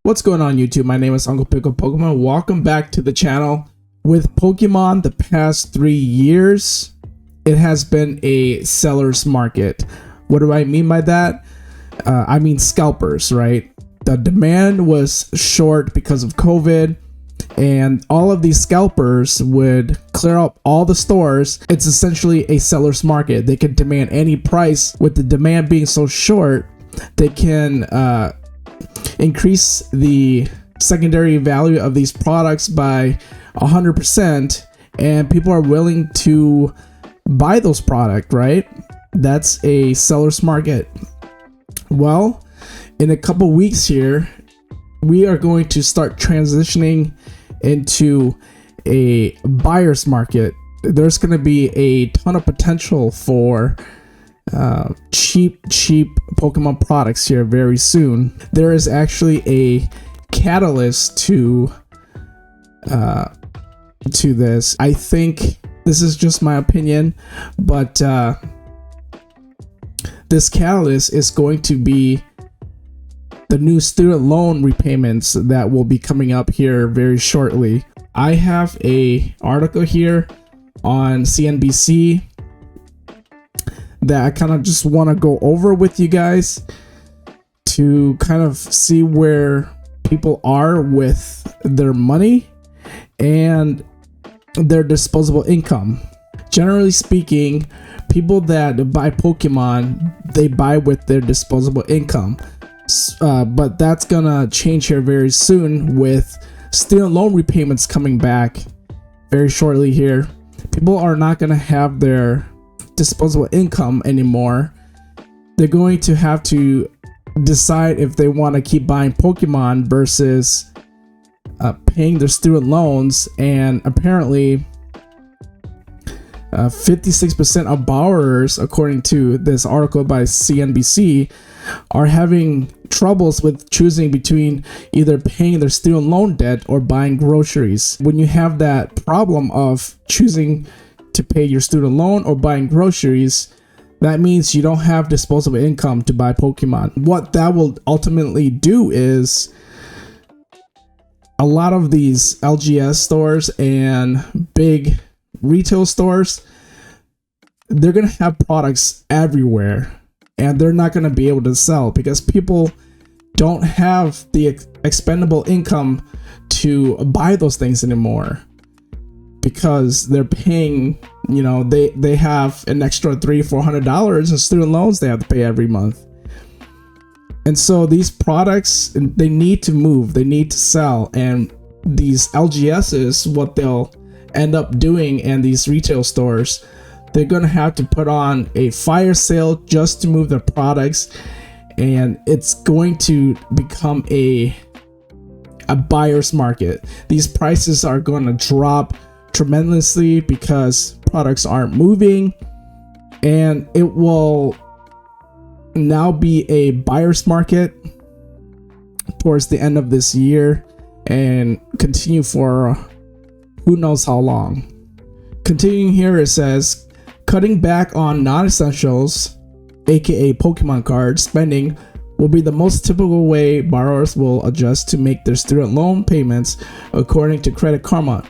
What's going on YouTube? My name is Uncle Pickle Pokemon. Welcome back to the channel. With Pokemon the past 3 years, it has been a seller's market. What do I mean by that? I mean scalpers, right? The demand was short because of COVID, and all of these scalpers would clear up all the stores. It's essentially a seller's market. They can demand any price. With the demand being so short, they can increase the secondary value of these products by 100%, and people are willing to buy those products, right? That's a seller's market. Well, in a couple weeks here, we are going to start transitioning into a buyer's market. There's going to be a ton of potential for cheap Pokemon products here very soon. There is actually a catalyst to this. I think this is just my opinion, but this catalyst is going to be the new student loan repayments that will be coming up here very shortly. I have a article here on CNBC that I kind of just want to go over with you guys to kind of see where people are with their money and their disposable income. Generally speaking, people that buy Pokemon, they buy with their disposable income. But that's gonna change here very soon with student loan repayments coming back very shortly here. People are not gonna have their disposable income anymore. They're going to have to decide if they want to keep buying Pokemon versus paying their student loans, and apparently 56% of borrowers, according to this article by CNBC, are having troubles with choosing between either paying their student loan debt or buying groceries. When you have that problem of choosing to pay your student loan or buying groceries, that means you don't have disposable income to buy Pokemon. What that will ultimately do is a lot of these LGS stores and big retail stores, they're gonna have products everywhere, and they're not gonna be able to sell because people don't have the expendable income to buy those things anymore, because they're paying, they have an extra $300-400 in student loans they have to pay every month. And so these products, they need to move, they need to sell, and these LGSs, what they'll end up doing, and these retail stores, they're gonna have to put on a fire sale just to move their products, and it's going to become a buyer's market. These prices are going to drop tremendously because products aren't moving, and it will now be a buyer's market towards the end of this year and continue for who knows how long. Continuing here, it says cutting back on non-essentials, aka Pokemon card spending, will be the most typical way borrowers will adjust to make their student loan payments, according to Credit Karma.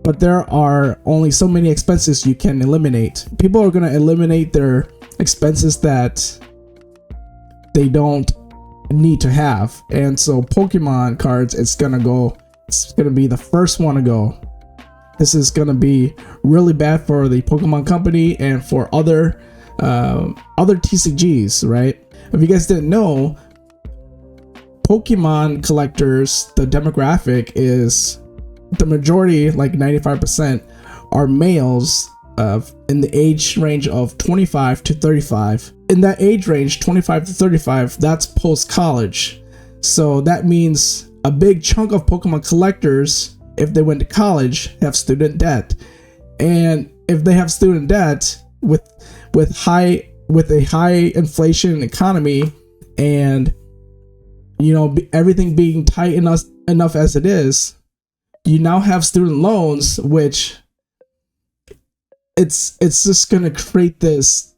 But there are only so many expenses you can eliminate. People are going to eliminate their expenses that they don't need to have. And so Pokemon cards, it's going to be the first one to go. This is going to be really bad for the Pokemon company and for other TCGs, right? If you guys didn't know, Pokemon collectors, the demographic is the majority, like 95%, are males in the age range of 25 to 35. In that age range, 25 to 35, that's post-college. So that means a big chunk of Pokemon collectors, if they went to college, have student debt. And if they have student debt with a high inflation economy, and everything being tight enough as it is, you now have student loans, which it's just gonna create this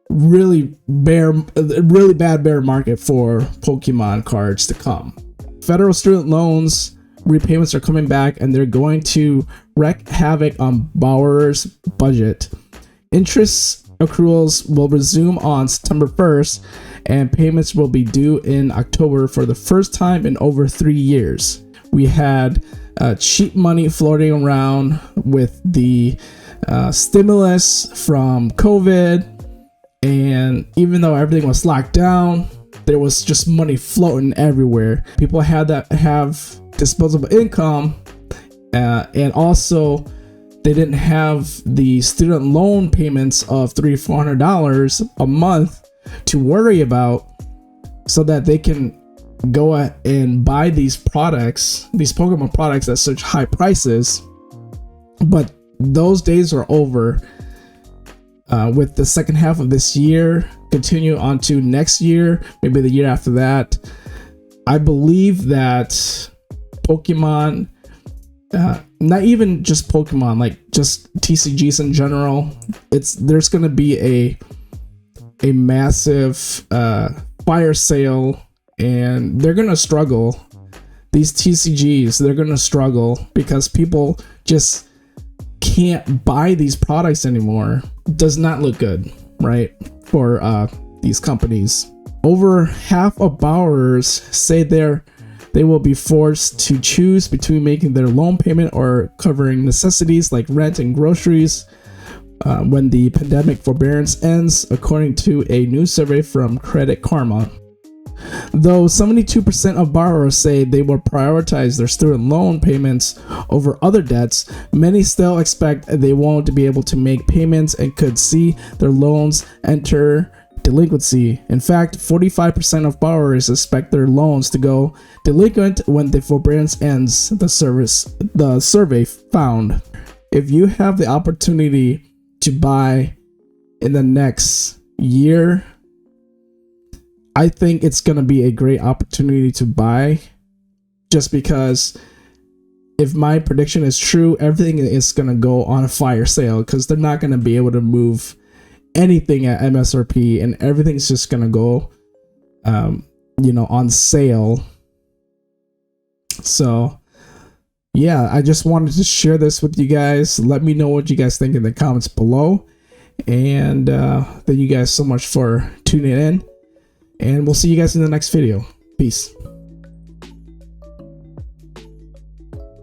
really bad bear market for Pokemon cards to come. Federal student loans repayments are coming back, and they're going to wreak havoc on borrowers' budget. Interest accruals will resume on September 1st, and payments will be due in October for the first time in over 3 years. We had cheap money floating around with the stimulus from COVID, and even though everything was locked down, there was just money floating everywhere. People had that have disposable income, and also they didn't have the student loan payments of $300-$400 a month to worry about, so that they can go and buy these products, these Pokemon products, at such high prices. But those days are over. With the second half of this year, continue on to next year, maybe the year after that, I believe that Pokemon, not even just Pokemon, like just TCGs in general, there's gonna be a massive fire sale, and they're gonna struggle. These TCGs, they're gonna struggle because people just can't buy these products anymore. Does not look good, right, for these companies. Over half of borrowers say they will be forced to choose between making their loan payment or covering necessities like rent and groceries when the pandemic forbearance ends, according to a new survey from Credit Karma. Though 72% of borrowers say they will prioritize their student loan payments over other debts, many still expect they won't be able to make payments and could see their loans enter delinquency. In fact, 45% of borrowers expect their loans to go delinquent when the forbearance ends, the survey found. If you have the opportunity to buy in the next year, I think it's going to be a great opportunity to buy, just because if my prediction is true, everything is going to go on a fire sale, because they're not going to be able to move anything at MSRP, and everything's just going to go, on sale. So yeah, I just wanted to share this with you guys. Let me know what you guys think in the comments below. And thank you guys so much for tuning in. And we'll see you guys in the next video. Peace.